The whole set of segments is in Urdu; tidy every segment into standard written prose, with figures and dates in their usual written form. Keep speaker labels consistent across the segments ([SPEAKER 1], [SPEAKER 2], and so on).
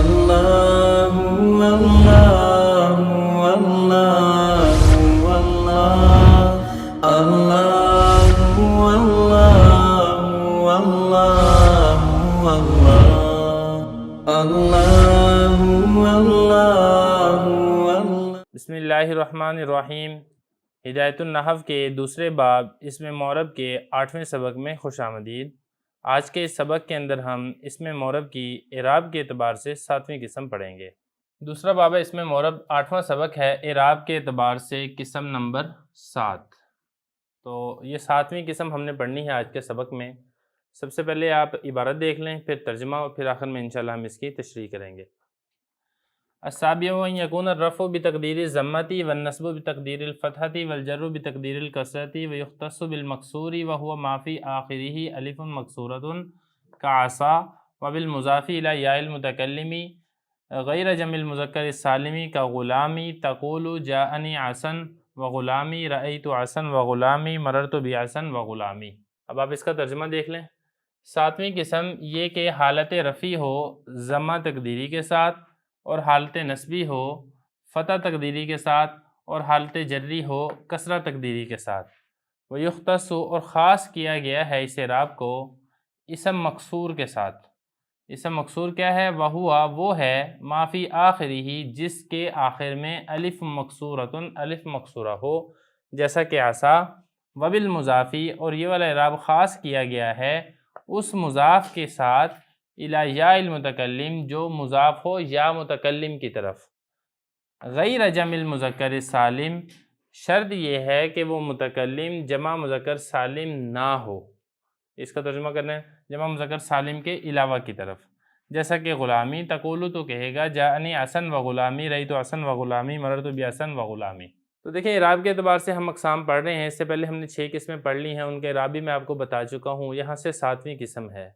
[SPEAKER 1] اللہ اللہ اللہ اللہ اللہ اللہ۔
[SPEAKER 2] بسم اللہ الرحمن الرحیم۔ ہدایت النحو کے دوسرے باب اسم معرب کے 8ویں سبق میں خوش آمدید۔ آج کے اس سبق کے اندر ہم اسم معرب کی اعراب کے اعتبار سے 7ویں قسم پڑھیں گے۔ دوسرا باب اسم معرب 8واں سبق ہے اعراب کے اعتبار سے قسم نمبر 7۔ تو یہ 7ویں قسم ہم نے پڑھنی ہے آج کے سبق میں۔ سب سے پہلے آپ عبارت دیکھ لیں، پھر ترجمہ اور پھر آخر میں انشاءاللہ ہم اس کی تشریح کریں گے۔ السابع ان یکون الرفع بتقدیر الضمۃ والنصب بتقدیر الفتحۃ والجر بتقدیر الکسرۃ ویختص بالمکسور وهو ما فی آخرہ الف مکسورۃ کعصا وبالمضاف الی یاء المتکلم غیر جمع المذکر السالم کغلامی تقول جاءنی عصا وغلامی رأیت عصا وغلامی مررت بعصا وغلامی۔ اب آپ اس کا ترجمہ دیکھ لیں۔ 7ویں قسم یہ کہ حالت رفع ہو ضمہ تقدیری کے ساتھ، اور حالت نصبی ہو فتح تقدیری کے ساتھ، اور حالت جری ہو کسرہ تقدیری کے ساتھ۔ وہ یختص اور خاص کیا گیا ہے اس اعراب کو اسم مکسور کے ساتھ۔ اسم مکسور کیا ہے؟ وہ ہے ما فی آخرہ، جس کے آخر میں الف مکسورۃ الف مکسورہ ہو، جیسا کہ عصا۔ وبالمضافی، اور یہ والا اعراب خاص کیا گیا ہے اس مضاف کے ساتھ الی یا المتکلم، جو مضاف ہو یا متکلم کی طرف۔ غیر جمع المذکر السالم، شرط یہ ہے کہ وہ متکلم جمع مذکر سالم نہ ہو۔ اس کا ترجمہ کرنا ہے جمع مذکر سالم کے علاوہ کی طرف، جیسا کہ غلامی تقولو تو کہے گا جاءنی عصا وغلامی رأیت عصا وغلامی مررت بعصا وغلامی۔ تو دیکھیں اعراب کے اعتبار سے ہم اقسام پڑھ رہے ہیں۔ اس سے پہلے ہم نے 6 قسمیں پڑھ لی ہیں، ان کے اعراب بھی میں آپ کو بتا چکا ہوں۔ یہاں سے 7ویں قسم ہے۔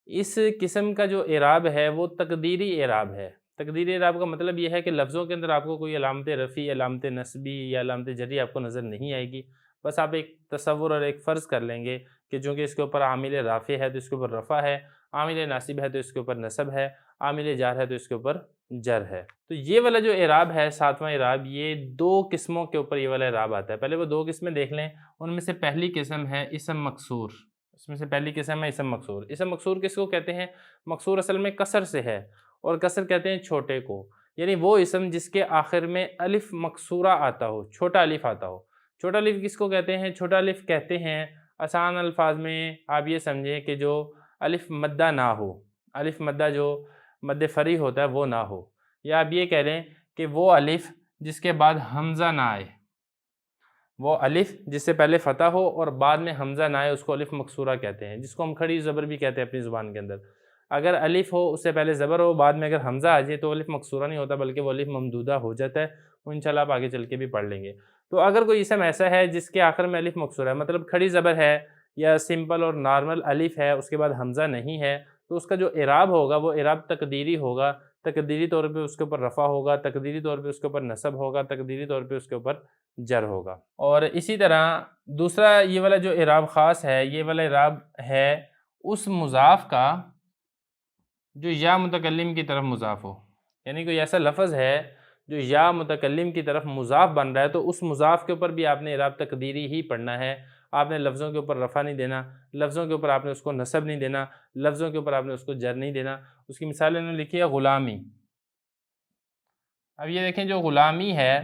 [SPEAKER 2] اس قسم کا جو اعراب ہے وہ تقدیری اعراب ہے۔ تقدیری اعراب کا مطلب یہ ہے کہ لفظوں کے اندر آپ کو کوئی علامت رفع، علامت نصبی یا علامت جری آپ کو نظر نہیں آئے گی۔ بس آپ ایک تصور اور ایک فرض کر لیں گے کہ چونکہ اس کے اوپر عامل رافع ہے تو اس کے اوپر رفع ہے، عامل ناصب ہے تو اس کے اوپر نصب ہے، عامل جار ہے تو اس کے اوپر جر ہے۔ تو یہ والا جو اعراب ہے 7واں اعراب، یہ 2 قسموں کے اوپر یہ والا اعراب آتا ہے۔ پہلے وہ 2 قسمیں دیکھ لیں۔ ان میں سے پہلی قسم ہے اسم مکسور۔ اس میں سے پہلی قسم ہے اسم مکسور۔ اسم مکسور کس کو کہتے ہیں؟ مکسور اصل میں کسر سے ہے، اور کسر کہتے ہیں چھوٹے کو، یعنی وہ اسم جس کے آخر میں الف مکسورہ آتا ہو، چھوٹا الف آتا ہو۔ چھوٹا الف کس کو کہتے ہیں؟ چھوٹا الف کہتے ہیں آسان الفاظ میں آپ یہ سمجھیں کہ جو الف مدہ نہ ہو، الف مدہ جو مد فری ہوتا ہے وہ نہ ہو، یا آپ یہ کہہ لیں کہ وہ الف جس کے بعد حمزہ نہ آئے، وہ الف جس سے پہلے فتح ہو اور بعد میں حمزہ نہ آئے، اس کو الف مکسورہ کہتے ہیں، جس کو ہم کھڑی زبر بھی کہتے ہیں اپنی زبان کے اندر۔ اگر الف ہو اس سے پہلے زبر ہو، بعد میں اگر حمزہ آ جائے تو الف مکسورہ نہیں ہوتا بلکہ وہ الف ممدودہ ہو جاتا ہے۔ وہ انشاءاللہ آپ آگے چل کے بھی پڑھ لیں گے۔ تو اگر کوئی اسم ایسا ہے جس کے آخر میں الف مکسورہ ہے، مطلب کھڑی زبر ہے یا سمپل اور نارمل الف ہے، اس کے بعد حمزہ نہیں ہے، تو اس کا جو اعراب ہوگا وہ اعراب تقدیری ہوگا۔ تقدیری طور پہ اس کے اوپر رفع ہوگا، تقدیری طور پہ اس کے اوپر نصب ہوگا، تقدیری طور پہ اس کے اوپر جر ہوگا۔ اور اسی طرح دوسرا یہ والا جو اعراب خاص ہے، یہ والا اعراب ہے اس مضاف کا جو یا متکلم کی طرف مضاف ہو، یعنی کوئی ایسا لفظ ہے جو یا متکلم کی طرف مضاف بن رہا ہے، تو اس مضاف کے اوپر بھی آپ نے اعراب تقدیری ہی پڑھنا ہے۔ آپ نے لفظوں کے اوپر رفع نہیں دینا، لفظوں کے اوپر آپ نے اس کو نصب نہیں دینا، لفظوں کے اوپر آپ نے اس کو جر نہیں دینا۔ اس کی مثال انہوں نے لکھی ہے غلامی۔ اب یہ دیکھیں جو غلامی ہے،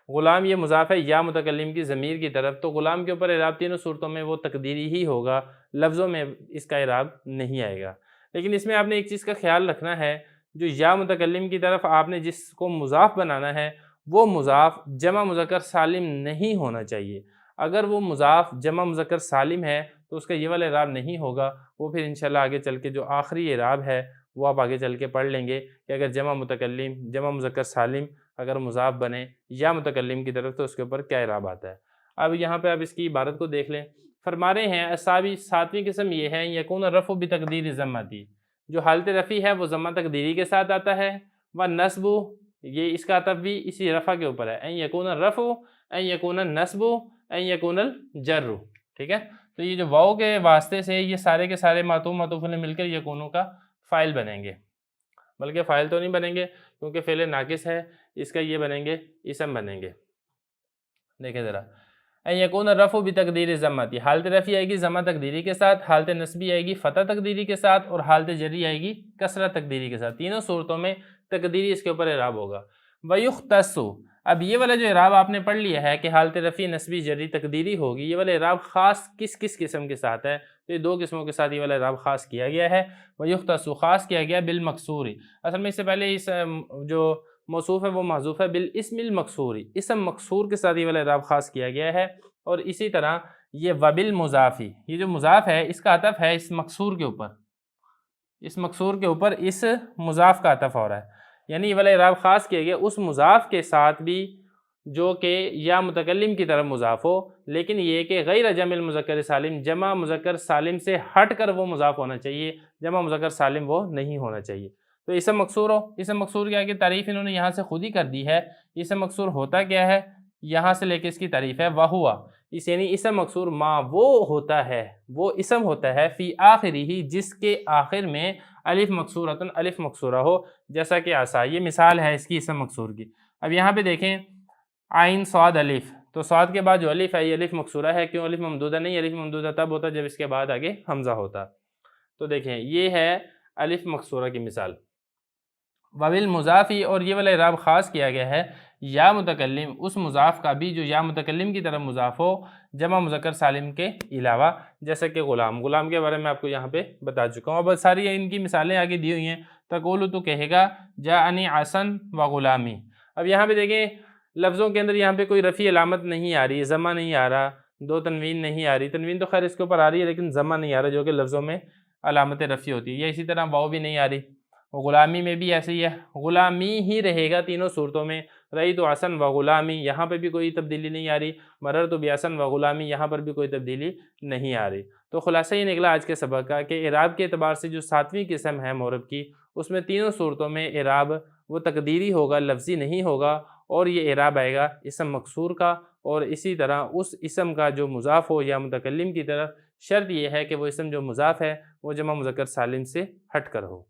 [SPEAKER 2] غلام یہ مضاف ہے یا متکلم کی ضمیر کی طرف، تو غلام کے اوپر اعراب تینوں صورتوں میں وہ تقدیری ہی ہوگا، لفظوں میں اس کا اعراب نہیں آئے گا۔ لیکن اس میں آپ نے ایک چیز کا خیال رکھنا ہے، جو یا متکلم کی طرف آپ نے جس کو مضاف بنانا ہے وہ مضاف جمع مذکر سالم نہیں ہونا چاہیے۔ اگر وہ مضاف جمع مذکر سالم ہے تو اس کا یہ والا اعراب نہیں ہوگا۔ وہ پھر انشاءاللہ آگے چل کے جو آخری اعراب ہے وہ آپ آگے چل کے پڑھ لیں گے کہ اگر جمع متکلم جمع مذکر سالم اگر مضاف بنے یا متکلم کی طرف تو اس کے اوپر کیا اعراب آتا ہے۔ اب یہاں پہ آپ اس کی عبارت کو دیکھ لیں۔ فرما رہے ہیں السابع 7ویں قسم یہ ہے یکون الرفع بتقدیر ضمتی، جو حالت رفع ہے وہ ضمہ تقدیری کے ساتھ آتا ہے۔ والنصب، یہ اس کا عطف بھی اسی رفع کے اوپر ہے، ان یکون الرفع ان یکون النصب ان یکون الجر، ٹھیک ہے۔ تو یہ جو واو کے واسطے سے یہ سارے کے سارے معطوف معطوف علیہ مل کر یکونوں کا فاعل بنیں گے۔ بلکہ فاعل تو نہیں بنیں گے کیونکہ فعل ناقص ہے، اس کا یہ بنیں گے اسم بنیں گے۔ دیکھیں ذرا، یکون الرفع بتقدیر ضمتی، حالت رفعی آئے گی ضمہ تقدیری کے ساتھ، حالت نصبی آئے گی فتح تقدیری کے ساتھ، اور حالت جری آئے گی کسرہ تقدیری کے ساتھ۔ تینوں صورتوں میں تقدیری اس کے اوپر اعراب ہوگا۔ وَيُخْتَصُ، اب یہ والا جو اعراب آپ نے پڑھ لیا ہے کہ حالت رفعی نصبی جری تقدیری ہوگی، یہ والا اعراب خاص کس کس قسم کے ساتھ ہے؟ تو یہ 2 قسموں کے ساتھ یہ والا اعراب خاص کیا گیا ہے۔ وَيُخْتَصُ خاص کیا گیا بالمکسوری، اصل میں اس سے پہلے اس جو موصوف ہے وہ محذوف ہے، بالاسم المکسوری، اسم مکسور کے ساتھ یہ والا اعراب خاص کیا گیا ہے۔ اور اسی طرح یہ وبالمضافی، یہ جو مضاف ہے اس کا عطف ہے اس مکسور کے اوپر، اس مکسور کے اوپر اس مضاف کا عطف ہو رہا ہے، یعنی یہ والا اعراب خاص کیا گیا اس مضاف کے ساتھ بھی جو کہ یا متکلم کی طرف مضاف ہو، لیکن یہ کہ غیر جمع المذکر سالم، جمع مذکر سالم سے ہٹ کر وہ مضاف ہونا چاہیے، جمع مذکر سالم وہ نہیں ہونا چاہیے۔ تو اسم مکسور ہو، اسم مکسور کیا کہ تعریف انہوں نے یہاں سے خود ہی کر دی ہے۔ اسم مکسور ہوتا کیا ہے؟ یہاں سے لے کے اس کی تعریف ہے وہوا، اس یعنی اسم مکسور ما وہ ہوتا ہے، وہ اسم ہوتا ہے فی آخری ہی جس کے آخر میں الف مکسورتن الف مکسورہ ہو، جیسا کہ عصا، یہ مثال ہے اس کی اسم مکسور کی۔ اب یہاں پہ دیکھیں عین صاد الف، تو صاد کے بعد جو الف ہے یہ الف مکسورہ ہے، کیوں الف ممدودہ نہیں؟ الف ممدودہ تب ہوتا جب اس کے بعد آگے حمزہ ہوتا۔ تو دیکھیں یہ ہے الف مکسورہ کی مثال۔ وبالمضافی، اور یہ والا اعراب خاص کیا گیا ہے یا متکلم، اس مضاف کا بھی جو یا متکلم کی طرف مضاف ہو جمع مذکر سالم کے علاوہ، جیسا کہ غلام، غلام کے بارے میں آپ کو یہاں پہ بتا چکا ہوں۔ اب ساری ان کی مثالیں آگے دی ہوئی ہیں۔ تقول تو کہے گا جاءنی عصن و غلامی۔ اب یہاں پہ دیکھیں لفظوں کے اندر یہاں پہ کوئی رفعی علامت نہیں آ رہی، ضمہ نہیں آ رہا، 2 تنوین نہیں آ رہی، تنوین تو خیر اس کے اوپر آ رہی ہے لیکن ضمہ نہیں آ رہا جو کہ لفظوں میں علامت رفعی ہوتی ہے، یا اسی طرح واو بھی نہیں آ رہی۔ غلامی میں بھی ایسے ہی ہے، غلامی ہی رہے گا تینوں صورتوں میں۔ رأیت عصن و غلامی، یہاں پہ بھی کوئی تبدیلی نہیں آ رہی۔ مررت بعصن و غلامی، یہاں پر بھی کوئی تبدیلی نہیں آ رہی۔ تو خلاصہ یہ نکلا آج کے سبق کا کہ اعراب کے اعتبار سے جو 7ویں قسم ہے معرب کی، اس میں تینوں صورتوں میں اعراب وہ تقدیری ہوگا، لفظی نہیں ہوگا، اور یہ اعراب آئے گا اسم مکسور کا، اور اسی طرح اس اسم کا جو مضاف ہو یا متکلم کی طرف، شرط یہ ہے کہ وہ اسم جو مضاف ہے وہ جمع مذکر سالم سے ہٹ کر ہو۔